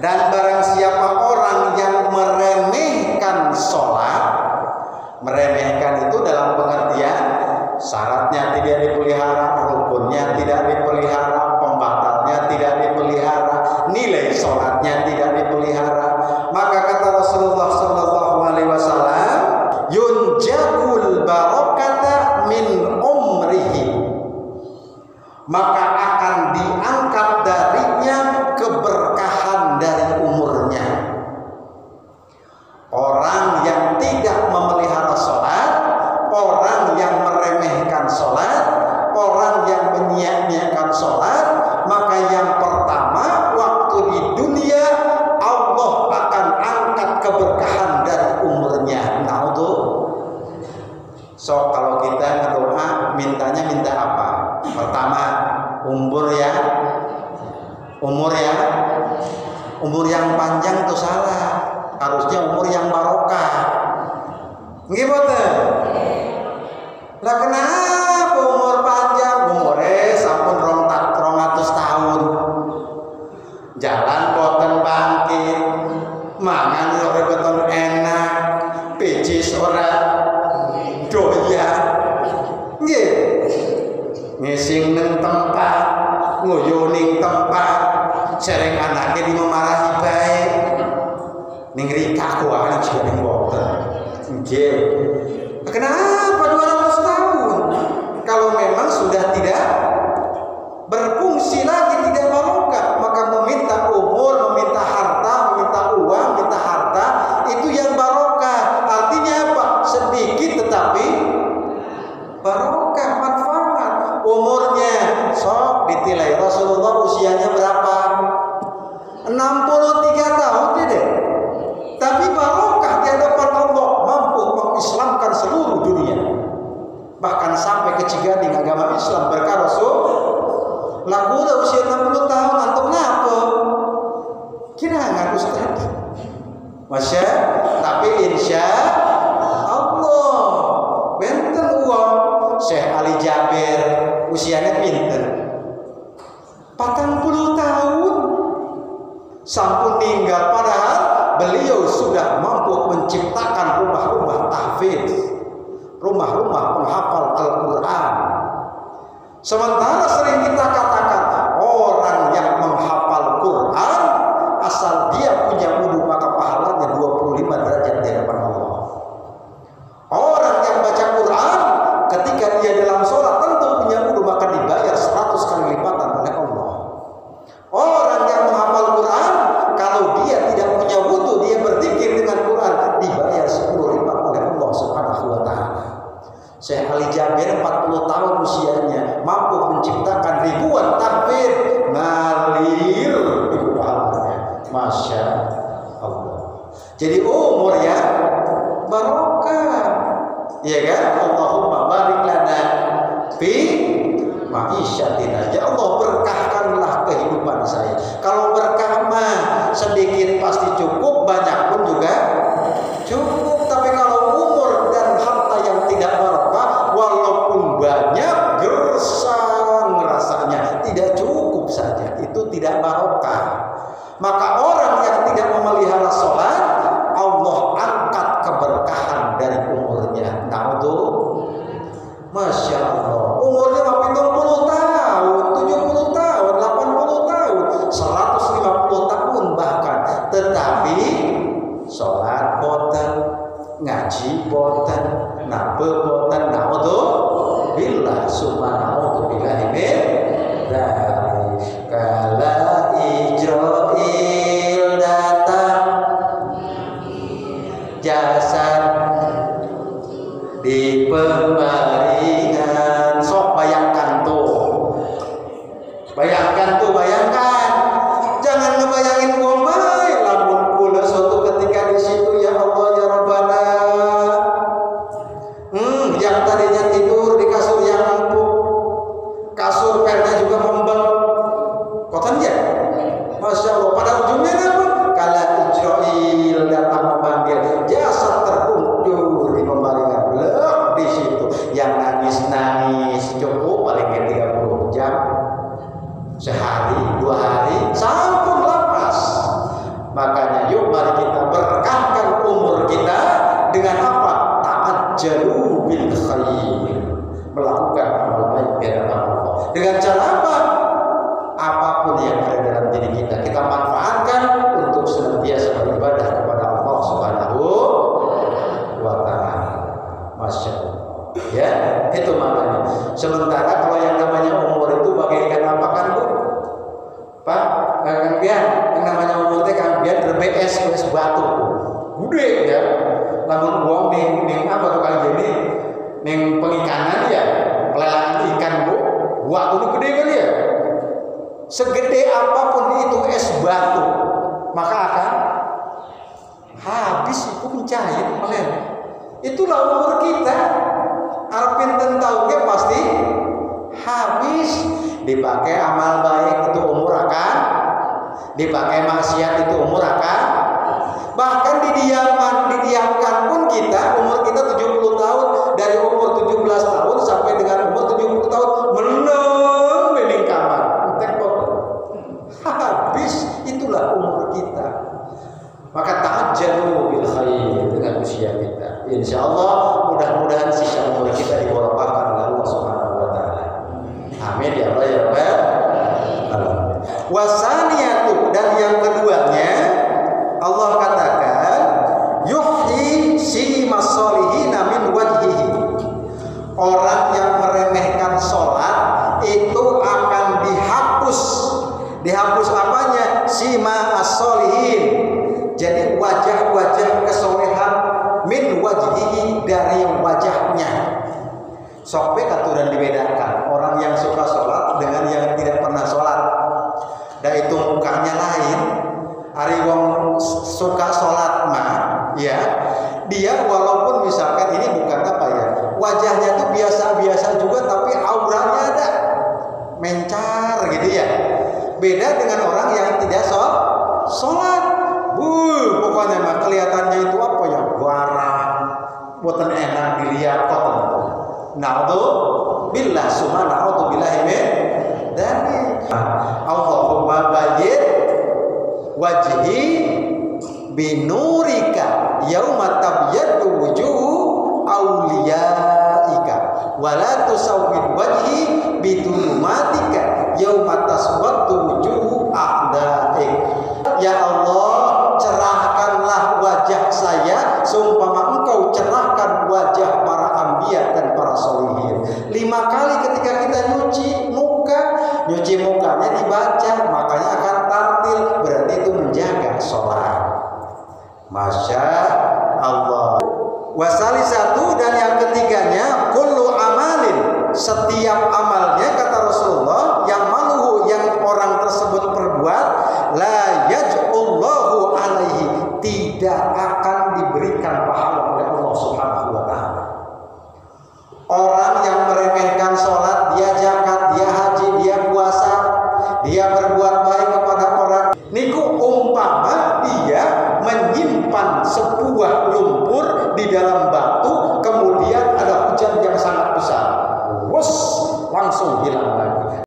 Dan barang siapa orang yang meremehkan sholat, meremehkan itu dalam pengertian syaratnya tidak dipelihara, rukunnya tidak dipelihara, pembatalnya tidak dipelihara, nilai sholatnya tidak dipelihara, maka kata Rasulullah SAW, yunjabul barakata min umrihi, maka akan diangkat darinya keberkahan dari umurnya. Orang yang tidak memelihara sholat, orang yang meremehkan sholat, orang yang menyia-nyiakan sholat, maka yang pertama waktu di dunia Allah akan angkat keberkahan dari umurnya. Nah itu so kalau kita berdoa mintanya minta apa? Pertama umur ya, umur yang panjang itu salah, harusnya umur yang barokah. Gimana? Lah kenapa umur panjang? Umure sampun 200 tahun. Jalan boten bangkit, mangan ora beton enak, picis ora doyan. Nggih. Ngising nang tempat, nguyu ning tempat, sering anaknya dimarahi baik. Ning rika kuwi juga ning boten. Nggih. Kenapa 200 tahun? Kalau memang sudah tidak berfungsi lagi, tidak barokah, maka meminta umur, meminta harta, meminta uang, minta harta, itu yang barokah. Artinya apa? Sedikit tetapi barokah, manfaat. Umurnya sok ditilai Rasulullah usianya berapa? 63 tahun deh. Tapi barokah di hadapan Allah, mampu mengislamkan seluruh dunia. Bahkan sampai ke Cigading agama Islam berkah Rasul. Lagu udah usia 60 tahun antum ngapa? Kira nggak Ustaz? Masya, tapi insya Allah benten uang. Syekh Ali Jabir usianya pinter 40 tahun sampun meninggal, padahal beliau sudah mampu menciptakan rumah-rumah tahfidz, rumah-rumah penghafal Al-Quran. Sementara sering kita katakan orang yang menghafal Quran asal dia punya wudu maka pahalanya 25 derajat di hadapan Allah. Orang yang baca Quran ketika dia dalam sholat tentu punya wudu maka dibayar 100 kali lipatan oleh Allah. Orang yang menghafal Quran kalau dia tidak punya wudu dia berzikir dengan Quran dibayar 10 lipat oleh Allah Subhanahu wa taala. Syekh Ali Jabir 40 tahun usianya mampu menciptakan ribuan takbir, ngalir itu pahalanya. Masya Allah. Jadi umur ya barokah. Iya kan? Allahumma barik lana fi ma'isyatina. Ya Allah berkahkanlah kehidupan saya. Kalau berkah mah sedikit pasti cukup, banyak pun juga cukup. Tapi kalau umur dan harta yang tidak barokah, walaupun banyak gersang rasanya tidak cukup saja, itu tidak barokah. Maka orang yang tidak memelihara sholat, Allah angkat keberkahan dari umurnya. Nah itu Masya Allah, umurnya 70 tahun, 70 tahun, 80 tahun, 150 tahun bahkan, tetapi sholat boten, ngaji boten, nabe boten. Nah itu billah subhanahu billahi min dzalik. Kala Ijrail datang jasad di pembaringan. Sok bayangkan tuh, bayangkan. Jangan ngebayangin gua baik lamun kula suatu ketika di situ ya Allah ya Rabbana. BS batu gede ya, lamun buang ning apa tuh kan jadi ning pengikanan ya, pelelangan ikan batu itu gede kali ya, segede apapun itu es batu maka akan habis itu mencair kalian. Itulah umur kita. Arpin tentaunya pasti habis. Dipakai amal baik itu umur akan, dipakai maksiat itu umur akan, bahkan didiamkan pun kita, umur kita 70 tahun, dari umur 17 tahun sampai dengan umur 70 tahun meneng bening kamar habis. Itulah umur kita. Maka ta'ajjalu bil khair dengan usia kita. Insyaallah mudah-mudahan sisa umur kita diberkahi oleh Allah Subhanahu wa taala. Amin ya Allah ya Rabbal alamin. Wasaniyatu, dan yang keduanya Allah katakan yuhyi simas solihina min wajhihi. Orang yang meremehkan sholat itu akan dihapus. Dihapus apanya? Sima as-solihin. Jadi wajah-wajah kesolehan min wajhihi, dari wajahnya. Sokbe katuran dibedakan orang yang suka sholat dengan yang tidak pernah sholat. Dan itu mukanya lain. Ari wong suka sholat mah, ya dia walaupun misalkan ini bukan apa ya, wajahnya tuh biasa-biasa juga, tapi auranya ada mencar gitu ya. Beda dengan orang yang tidak sholat. Pokoknya mah kelihatannya itu apa ya, warah, boten enak dilihat kok. Na'udzubillah, subhana'udzubillahi min dzalik. Allahumma bayyid wajhi binurika yauma tabyaddu wujuhu awliyaika wa la tusawwid wajhi bitulumatika yauma taswaddu wujuhu a'daik. Ya Allah, cerahkanlah wajah saya seumpama engkau cerahkan wajah para anbiya dan para sholihin. 5 kali ketika kita nyuci mukanya dibaca, makanya akan tartil, berarti itu menjaga sholat. Masya Allah. Wasali satu, dan yang ketiganya kullu amalin, setiap amalnya kata Rasulullah yang maluhu, yang orang tersebut perbuat, la yaj'ullahu alaihi, tidak akan diberikan pahala oleh Allah Subhanahu wa taala. Orang yang meremehkan sholat, dia zakat, dia haji, dia puasa, dia berbuat baik kepada orang, niku umpama dia menyimpan sebuah lumpur di dalam batu